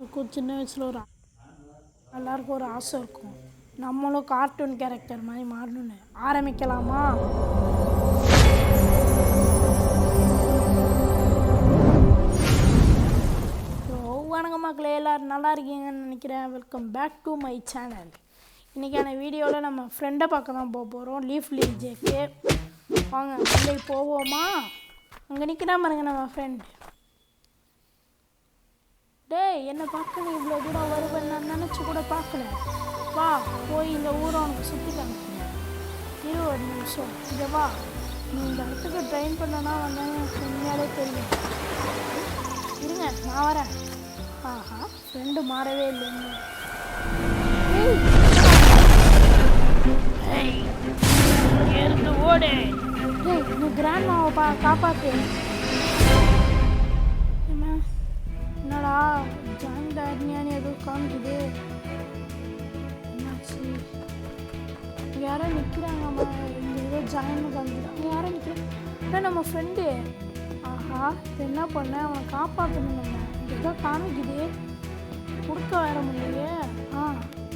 சின்ன வயசில் எல்லாருக்கும் ஒரு ஆசை இருக்கும், நம்மளும் கார்ட்டூன் கேரக்டர் மாதிரி மாறணும்னு. ஆரம்பிக்கலாமா? வணக்கம் மக்களே, எல்லோரும் நல்லா இருக்கீங்கன்னு நினைக்கிறேன். Welcome back to my channel. இன்றைக்கான வீடியோவில் நம்ம ஃப்ரெண்டை பார்க்க தான் போகிறோம், லீஃப்லி ஜேக்கு. வாங்க உள்ளே போவோமா? அங்கே நிற்கிறான் பாருங்க நம்ம ஃப்ரெண்ட். டேய், என்னை பார்க்க நீ இவ்வளோ தூரம் வருவேன் நான் நினச்சி கூட பார்க்கல. வா போய் இந்த ஊரை உனக்கு சுற்றி காமிக்கிறேன். ஒரு நிமிஷம் இங்கே வா. நீ இந்த இடத்துக்கு ட்ரெயின் பண்ணனா வந்தால் எனக்கு உண்மையாலே தெரியும். இருங்க நான் வரேன். ஆஹா, ஃப்ரெண்டு மாறவே இல்லைங்க. இருந்து ஓடு. டேய், நீ கிராண்ட் மாவை காப்பாற்று. என்னடா ஜாயின் ஆர்மியான்னு ஏதோ காமிக்குது, என்னாச்சு? யாரோ நிற்கிறாங்கம்மா, இந்த ஏதோ ஜாயின் காமிக்குது. யாரோ நிற்கிறாங்க, நம்ம ஃப்ரெண்டு. ஆஹா, இது என்ன பண்ண, அவனை காப்பாற்றணும். நம்ம ஏதோ காமிக்குது, கொடுக்க வர முடியலையே.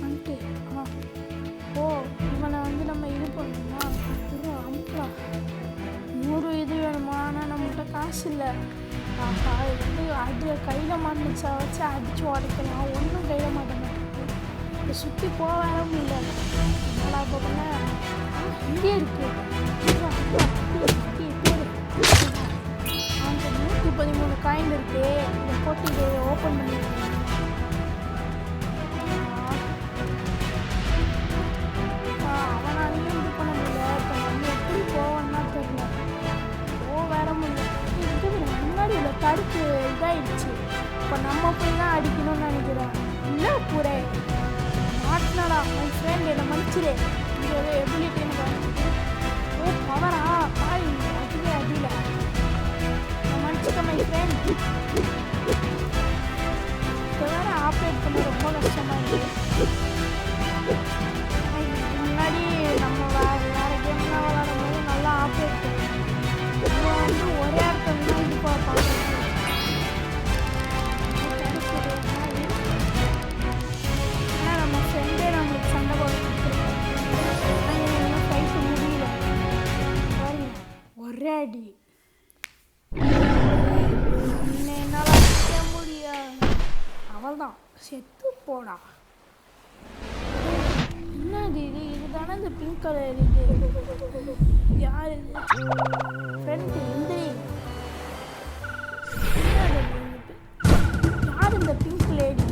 வந்துட்டு ஓ, இவனை நம்ம இது பண்ணணுமா? அமுக்கலாம். 100 இது வேணுமா? ஆனால் நம்மகிட்ட காசு இல்லை. ஆஹா, இது அது கையில் மாட்டுச்சா வச்சு அடித்து உடைக்கலாம். ஒன்றும் கையில் மாட்ட மாட்டேங்குது. இப்போ சுற்றி போக வர முடியல. நல்லா போகல. இங்கே இருக்கு. அந்த 113 காயின் இருக்கு. இந்த போட்டி இதை ஓப்பன் பண்ணிடுறேன். அவனாலையும் இது பண்ண முடியல. இப்போ நம்ம எப்படி போவோன்னா தெரியல. வேற முடியல. முன்னாடி உள்ள தடுப்பு இதாகிடுச்சு. இப்போ நம்ம போய் தான் அடிக்கணும்னு நினைக்கிறேன். இல்லை பூரே மாட்டினடா மை ஃப்ரெண்ட், என்னை மன்னிச்சிடு. இது ஒரு எபிலிட்டின்னு காமிச்சு. ஓ பவரா பாய், அதுவே அடியில நான் மன்னிச்சுக்க மை ஃப்ரெண்ட். இப்போ வேற ஆப்ரேட் பண்ண ரொம்ப கஷ்டமாக இருக்குது. முன்னாடி நம்ம வேற கேம்லாம் விளாடும்போது நல்லா ஆப்ரேட் பண்ணுவோம். ஒரே இடத்துல தான் இது பார்ப்பாங்க. ஆனால் நம்ம ஃப்ரெண்டே நம்மளுக்கு சண்டை போட கைக்கு முடியல பாருங்க. ஒரே அடி என்னால் அடிக்க முடியாது. அவள் தான் செத்து போடா. என்னது இது? இதுதானே இந்த பிங்க் கலர். இது யார்? இது ஃப்ரெண்டு இந்திரி. யார் இந்த பிங்க் லேடி?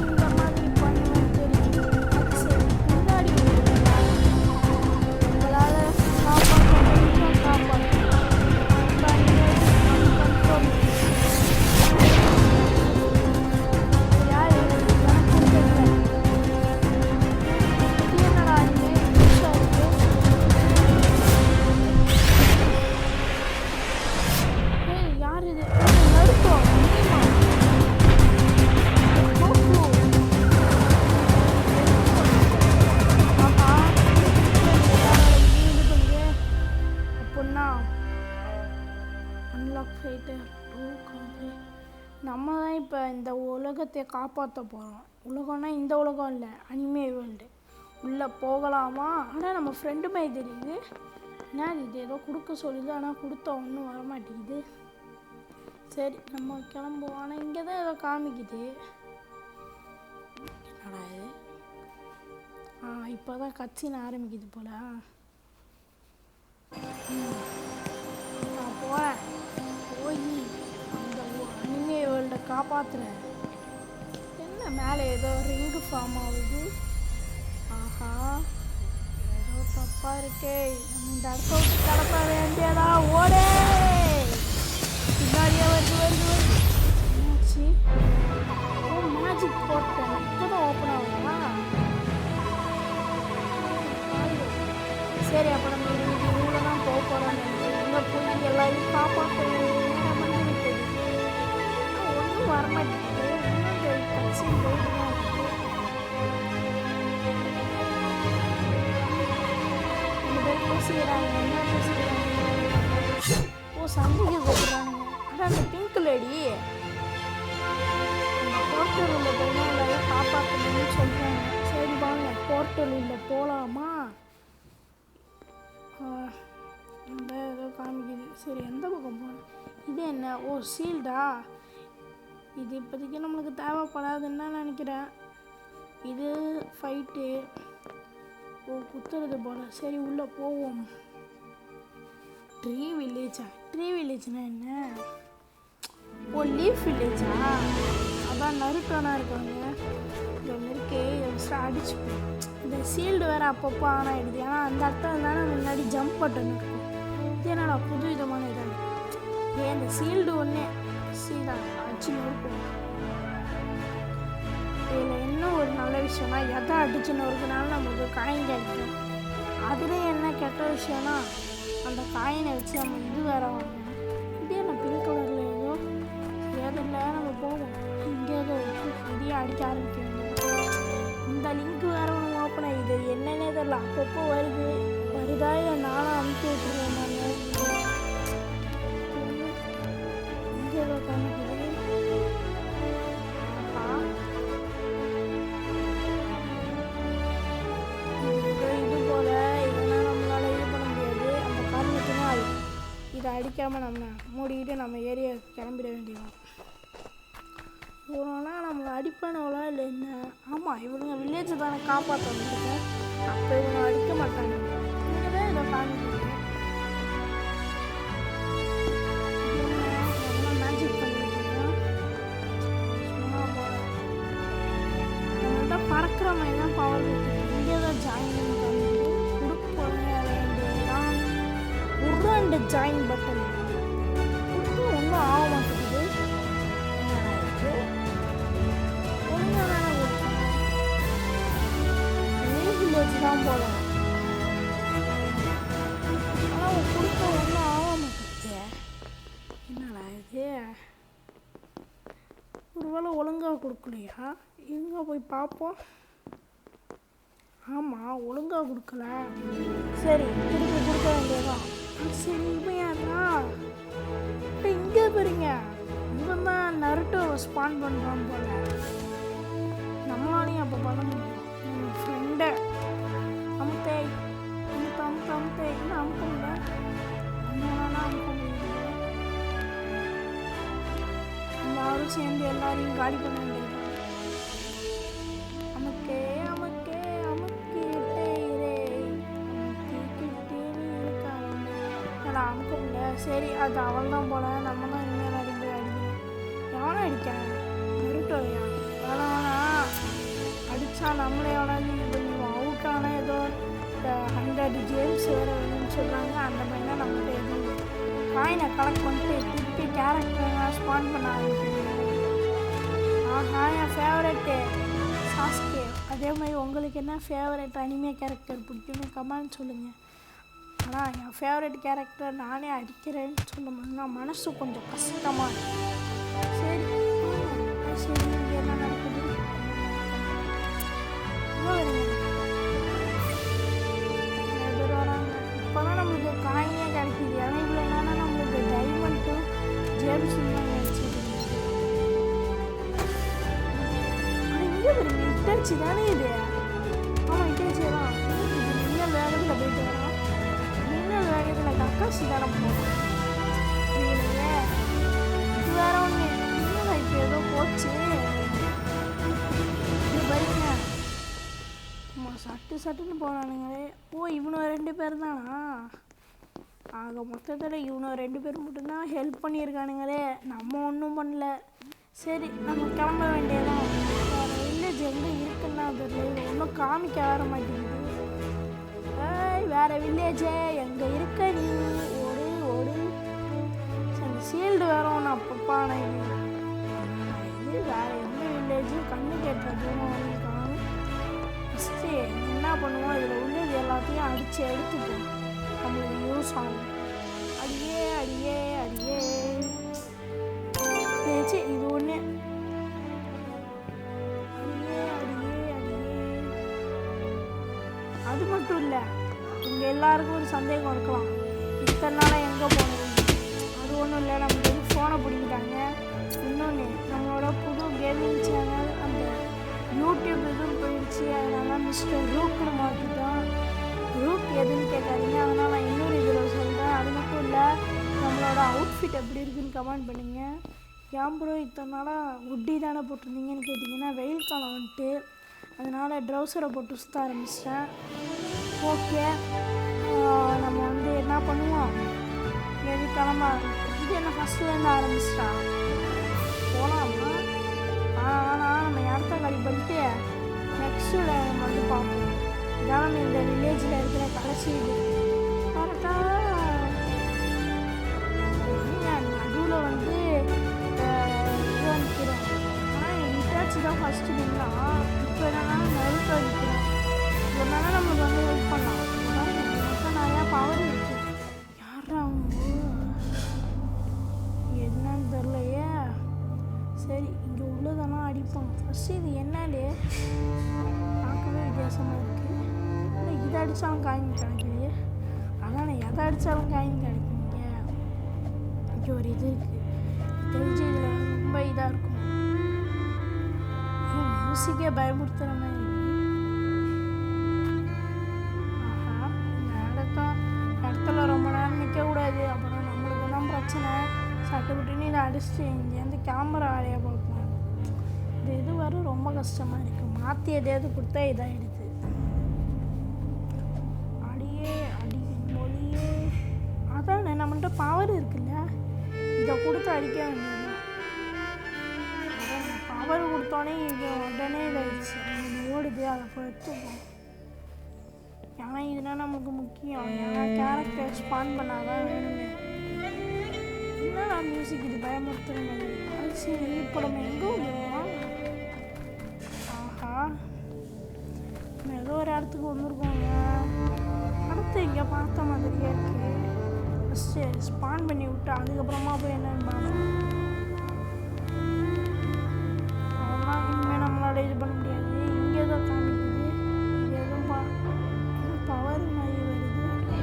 இந்த மாதிரி பண்ணுவேன் தெரியும். முன்னாடி உங்களால் காப்பாற்ற முடியும், காப்பாற்ற. நம்ம தான் இப்போ இந்த உலகத்தை காப்பாற்ற போகிறோம். உலகம்னா இந்த உலகம் இல்லை, அனிமே வேர்ல்டு. உள்ளே போகலாமா? ஆனால் நம்ம ஃப்ரெண்டு மாதிரி தெரியுது. என்ன இது? ஏதோ கொடுக்க சொல்லுது, ஆனால் கொடுத்தா ஒன்றும் வரமாட்டேங்குது. சரி நம்ம கிளம்புவோம். ஆனால் இங்கே தான் ஏதோ காமிக்குது. என்னடா இது? இப்போ தான் கட்சின்னு ஆரம்பிக்குது போல. நான் போகிறேன். போய் அந்த அனிமே வேர்ல்டை காப்பாற்றுறேன். என்ன மேலே ஏதோ ரிங்கு ஃபார்ம் ஆகுது. ஆஹா, ஏதோ தப்பாக இருக்கே. நம்ம இந்த இடத்த விட்டு கிளப்ப வேண்டியதா? ஓடே, பின்னாடியே வருது வருது வருது. என்னாச்சு? ஓ, மேஜிக் போட்டேன். இப்போ தான் ஓப்பன் ஆகுமா? சரி, அப்போ நம்ம இவ்வளோ தான் போக போகிறோம். இங்கே போய் எல்லாரையும் காப்பாற்ற ஒன்றும் வரமாட்டேங்குது. கட்சி போயிட்டு செய்கிறாங்க. என்ன செய்கிறாங்க? ஓ சண்டைக்கு கூப்பிட்றானுங்க. அதான் அந்த பிங்க் லேடி அந்த போர்ட்டல் உள்ள போனால் எல்லாரையும் காப்பாற்றணும்னு சொல்கிறாங்க. சரி வாங்க போர்ட்டல் உள்ள போகலாமா? நம்ம ஏதோ காமிக்குது. சரி எந்த பக்கம் போகணும்? இது என்ன? ஓ சீல்டா? இது இப்போதைக்கு நம்மளுக்கு தேவைப்படாதுன்னு தான் நினைக்கிறேன். இது ஃபைட்டு. ஓ குத்துறது போல. சரி உள்ளே போவோம். ட்ரீ வில்லேஜா? ட்ரீ வில்லேஜ்னா என்ன? ஓ லீஃப் வில்லேஜா? அதான் நருட்டோனா இருக்காங்க. இந்த நெருக்கே அடிச்சு இந்த சீல்டு வேறு அப்பப்போ ஆன் ஆகிடுது. ஏன்னா அந்த இடத்துல தானே முன்னாடி ஜம்ப் பட்டன் இருக்கும். இது என்னடா புது விதமான இதாக ஏன் இந்த சீல்டு ஒன்றே சீடா அடிச்சுன்னு இருக்கும். இதில் என்ன ஒரு நல்ல விஷயம்னா எதை அடிச்சுன்னு இருக்குனாலும் நம்மளுக்கு காயின் கிடைக்கும். அதுலேயும் என்ன கெட்ட விஷயம்னா அந்த காயினை வச்சு நம்ம இது வேற வாங்கணும். இதே என்ன பிங்க் கலரில் ஏதோ ஏதில்லை. நம்ம போவோம். இங்கே ஏதோ இதையும் அடிக்க ஆரம்பிக்கணும். இந்த லிங்க் வேற ஒன்று ஓப்பன் ஆகிது. என்னன்னே தெரியல. அப்பப்போ வருதா இல்லை நானும் அமுச்சு விட்டுருவேன். நான் இங்கே ஏதோ காமிக்குது. இது போல் இதெல்லாம் நம்மளால் இது பண்ண முடியாது. அந்த காரணத்தினால் இதை அடிக்காமல் நம்ம மூடிக்கிட்டு நம்ம ஏரியா கிளம்பிட வேண்டியதான். போனோன்னா நம்மளை அடிப்பானவளா இல்லை என்ன? ஆமாம் இவனுங்க வில்லேஜை தானே காப்பாற்ற வந்துருக்கேன். அப்போ இவங்க அடிக்க மாட்டாங்க. இங்கே தான் இதை காமிக்கிறேன். மேஜிக் பண்ணிருக்கீங்க. சும்மா போல நம்மள்கிட்ட பறக்கிற மாதிரி தான் பவர் கொடுத்துருக்கு. இங்கே தான் ஜாயின் கொடுக்க வேண்டியதான். உருண்டு ஜாயின் பட்டன் கொடுத்து ஒன்றும் ஆக மாட்டேங்குது. ஒழுங்காக தானே கொடுத்தேன். வில்லேஜ் தான் போல. ஆனால் கொடுத்த ஒன்றும் ஆக மாட்டேங்குது. என்னடா இது? ஒருவேளை ஒழுங்காக கொடுக்கலையா? எங்கே போய் பார்ப்போம். ஆமாம் ஒழுங்காக கொடுக்கல. சரி திருப்பி கொடுக்க வேண்டியதான். சரி இவன் யாரா? இப்போ இங்கே போகிறீங்க. இவன் தான் நருட்டோவை ஸ்பான் பண்ணுறான் போல. நம்மளாலையும் அப்போ பண்ண முடியும். நம்ம ஃப்ரெண்டை அமுத்தே அமுத்தே இன்னும் அமுக்க முடியல. நம்மளால அமுக்க முடியல. எல்லாரும் சேர்ந்து எல்லாரையும் காலி பண்ண வேண்டியது. அமுக்கே அமுக்கே அமுக்கிட்டே இரே அமுக்கிட்டே இருக்காங்க. நான் அமுக்க முடியல. சரி அது அவள் தான் போல. நம்ம தான் இனிமேல் அடிக்க அடிக்கணும். எவனை அடிக்கிறேன்? நருட்டோயா? வேணா அடித்தா நம்மளே எவனாவது இது பண்ணுவோம். அவுட் ஆனால் ஏதோ 100 ஜேம்ஸ் வேறு வேணும்னு சொல்கிறாங்க. அந்த மாதிரிலாம் நம்மகிட்ட எதுவும் காயினை கலெக்ட் பண்ணிட்டு திருப்பி கேரக்டர் ஸ்பான் பண்ண ஆரம்பிக்கிறேன். ஆஹா என் ஃபேவரெட்டு சாஸ்கே. அதே மாதிரி உங்களுக்கு என்ன ஃபேவரெட் அனிமே கேரக்டர் பிடிக்குன்னு கமெண்ட் சொல்லுங்கள். ஆனால் என் ஃபேவரெட் கேரக்டர் நானே அடிக்கிறேன்னு சொல்லும்போது மனசு கொஞ்சம் கஷ்டமாக இருக்குது. சரி சரி இங்கே என்ன நடக்குது? பேர் வராங்க. இப்போ தான் நம்மளுக்கு காயினே கிடைக்கிது. ஏன்னா இவ்வளோ என்னன்னா நம்மளுக்கு டைமண்ட் ஜேம்ஸ் தான் கிடைச்சிது. ஆனால் இங்கே வருங்க இட்டாச்சு தானே இது? ஆமாம் இட்டாச்சு தான். இது மின்னல் வேகத்தில் போயிட்டு வரோம். மின்னல் வேகத்தில் கக்காசி தானே போகிறோம். இல்லையே இது வேற ஒன்று. இன்னும் இப்போ ஏதோ போச்சு. இது பைக்குங்க சட்டுன்னு போனானுங்களே. ஓ இவனு 2 பேர் தானா? ஆக மொத்தத்தில் இவனு 2 பேர் மட்டும்தான் ஹெல்ப் பண்ணியிருக்கானுங்களே. நம்ம ஒன்றும் பண்ணல. சரி நம்ம கிளம்ப வேண்டியதான். வேறு வில்லேஜ் எங்கே இருக்குன்னா தெரியல. ஒன்றும் காமிக்க வர மாட்டேங்குது. வேறு வில்லேஜே எங்கே இருக்க நீ? ஒரு சரி சீல்டு வேற ஒன்று அப்பப்பா. இது வேறு எந்த வில்லேஜும் கண்ணு கேட்ட தூரம் வந்து ஃபஸ்ட்டு என்ன பண்ணுவோம்? இதில் உள்ளது எல்லாத்தையும் அடித்து எடுத்துப்போம். நம்மளுக்கு யூஸ் ஆகும். அடியே அடியே அடியே பேச்சு இது ஒன்று. அடியே அடியே அடியே. அது மட்டும் இல்லை, இங்கே எல்லாருக்கும் ஒரு சந்தேகம் இருக்கலாம். இத்தனை நாளாக எங்கே போனது? மிஸ்டர் ரூக்னு மாற்றிட்டோம். ரூக் எதுன்னு கேட்காதீங்க, அதனால் நான் இன்னொரு இதில் சொல்கிறேன். அது மட்டும் இல்லை, நம்மளோட அவுட்ஃபிட் எப்படி இருக்குன்னு கமெண்ட் பண்ணுங்கள். ஏன் ப்ரோ இத்தனை நாளாக உட்டி தானே போட்டிருந்தீங்கன்னு கேட்டிங்கன்னா, வெயில் காலம் வந்துட்டு அதனால் ட்ரௌசரை போட்டு சுற்ற ஆரம்பிச்சிட்டேன். ஓகே, நம்ம வந்து என்ன பண்ணுவோம், எது கிளம்ப இது என்ன ஃபஸ்ட்லேருந்து ஆரம்பிச்சிட்டா போகலாமா? ஆனால் நம்ம இடத்த காலி பண்ணிட்டு நெக்ஸ்ட்டில் நம்ம வந்து பார்ப்போம். இதான் நம்ம இந்த வில்லேஜில் இருக்கிற கடைசி இது. கரெக்டாக நடுவில் வந்து இது அனுப்பிக்கிறோம். ஆனால் இட்டாச்சு தான் ஃபஸ்ட்டு நின்னா, இப்போ என்னன்னா நடுக்க அடிக்கிறோம். இதனால நம்மளுக்கு வந்து ஹெல்ப் பண்ணலாம். நமக்கு நிறையா பவர் இருக்குது. யாரா அவங்க என்னன்னு தெரிலையே. சரி, இங்கே உள்ளதெல்லாம் அடிப்போம். ஃபஸ்ட்டு இது என்னலே பார்க்கவே வித்தியாசமாக இருக்குது. இல்லை இதை அடித்தாலும் காயின் கிடைக்குது. ஆனால் எதை அடித்தாலும் காயின் கிடைக்குங்க. இங்கே ஒரு இது இருக்குது, தெரிஞ்சு இதில் ரொம்ப இதாக இருக்கும். மியூசிக்கே பயமுறுத்துகிற மாதிரி. ஆஹா, இந்த இடத்துல ரொம்ப நேரம் நிற்கக்கூடாது, அப்புறம் நம்மளுக்கு தான் பிரச்சனை. சட்டுப்பட்டுன்னு இதை அடிச்சுட்டு இங்கேருந்து கேமரா வேலையை பார்ப்போம். இந்த இது வர ரொம்ப கஷ்டமாக இருக்குது. மாற்றி எதையாவது கொடுத்தா இதாகிடுது. அடியே அடி மொழியே. அதான் நம்மள்கிட்ட பவர் இருக்குல்ல, இதை கொடுத்து அடிக்க வேண்டியது. பவர் கொடுத்தோன்னே இது உடனே இதாகிடுச்சு. ஓடுது, அதை போய் எடுத்துப்போம். ஏன்னா இதுனா நமக்கு முக்கியம். ஏன்னா கேரக்டர் ஸ்பான் பண்ணாதான் வேணுமே. என்னடா மியூசிக் இது பயமுறுத்துற மாதிரி. அது சரி, இப்போ நம்ம எங்கே வந்துடுவோம்? ஆஹா, நம்ம ஏதோ ஒரு இடத்துக்கு வந்துருக்கோங்க. அடுத்து இங்கே பார்த்த மாதிரியே இருக்கு. ஃபஸ்ட்டு ஸ்பான் பண்ணி விட்டு அதுக்கப்புறமா போய் என்னன்னு பார்ப்போம். அதெல்லாம் இனிமேல் நம்மளால இது பண்ண முடியாது. இங்கே ஏதோ காமிக்குது, இது எதுவும் பவர் மாதிரி வருது.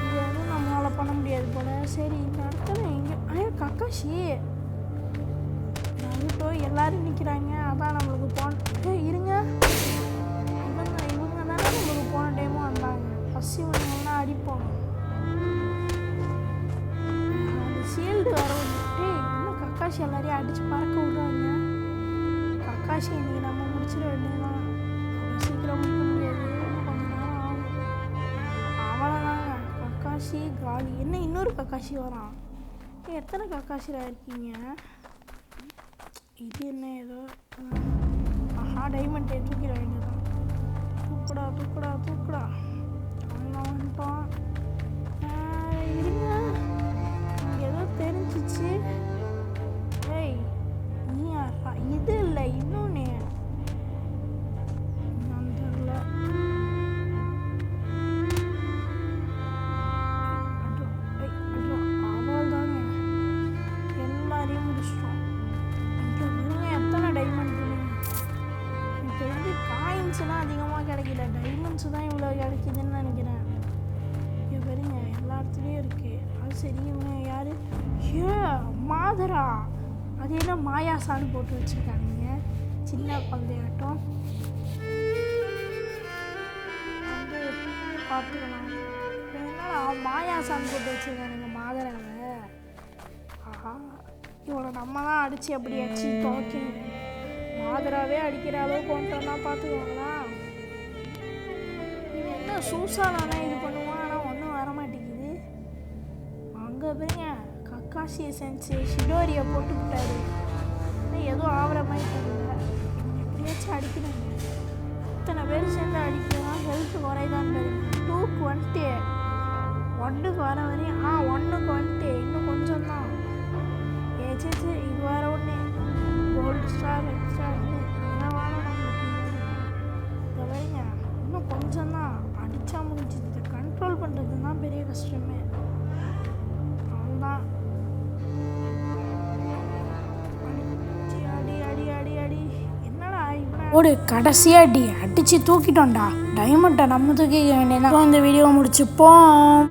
இது எதுவும் நம்மளால் பண்ண முடியாது போல. சரி, இந்த இடத்துல எங்கே கக்காஷி நருட்டோ எல்லோரும் நிற்கிறாங்க. அதான் நம்மளுக்கு இருங்க, இவங்க தானே நம்மளுக்கு போன டைமும் வந்தாங்க. ஃபஸ்ட் இவங்கெல்லாம் அடிப்போம். அந்த ஷீல்டு வர இன்னும் கக்காஷி எல்லாரையும் அடித்து பறக்க விட்றாங்க. கக்காஷி இன்னைக்கு நம்ம முடிச்சிட வேண்டியதான். அவ்வளோ சீக்கிரம் முடிக்க முடியாது, கொஞ்ச நேரம் ஆகும். அவ்வளோதாங்க, கக்காஷி காலி. என்ன இன்னொரு கக்காஷி வரான்? எத்தனை கக்காஷியில் இருக்கீங்க? இது என்ன ஏதோ ஆஹா, டைமண்ட் தூக்கிட வேண்டியதான். தூக்குடா தூக்குடா தூக்குடா. அவன் வந்துட்டான். இருங்க, இங்கே ஏதோ தெரிஞ்சிச்சு. ஏய் நீ யாரா? இது இல்லை, இன்னொன்று நான் தெரியல. அவள் தாங்க எல்லாரையும் முடிச்சிட்டோம். இங்கே பாருங்க எத்தனை டைமண்ட். எனக்கு தெரிஞ்சு காயின்ஸ்லாம் அதிகமாக கிடைக்கல, டைமண்ட்ஸ் தான் இவ்வளோ கிடைக்குதுன்னு நினைக்கிறேன். இங்கே பாருங்க எல்லா இடத்துலையும் இருக்குது. அது சரி, இவங்க யார்? ஏ மாதரா, அது என்ன மாயாசான்னு போட்டு வச்சுருக்காங்க, சின்ன குழந்தையாட்டம். வந்து பார்த்துக்கலாம். என்னடா மாயாசான்னு போட்டு வச்சுருக்கானுங்க மாதராவை. ஆஹா, இவளை நம்ம தான் அடித்து அப்படி அடிச்சு துவைக்கணும். மாதராவே அடிக்கிற அளவுக்கு கொண்டோன்னா பார்த்துக்கோங்களா. இது என்ன சூசாலானா இது பண்ணுவான், ஆனால் ஒன்றும் வரமாட்டேங்குது. அங்கே போய்ங்க கக்காஷியை செஞ்சு ஷிடோரியை போட்டு விட்டாரு. ஏதோ ஆகிற மாதிரி தெரியல. எப்படியாச்சும் அடிக்கணுங்க. இத்தனை பேர் சேர்ந்து அடிக்கலாம், ஹெல்த் குறைதான். 2க்கு வந்துட்டு 1க்கு வர வரையும் 1க்கு வந்துட்டு இன்னும் கொஞ்சம் தான். ஏச்சு இது வேற ஒன்று கோல்டு ஸ்டார் ரெட் ஸ்டார்னு அதெல்லாம் வேணும் நம்மளுக்கு. இதை வைங்க, இன்னும் கொஞ்சம் தான் அடித்தா முடிஞ்சிது. கண்ட்ரோல் பண்ணுறது தான் பெரிய கஷ்டமே. அவ்வளோதான். அடி அடி அடி அடி. என்னடா ஒரு கடைசியாக அடித்து தூக்கிட்டோம்டா. டைமண்டை நம்ம தூக்கிக்க வேண்டியதான். இந்த வீடியோ முடிச்சுப்போம்.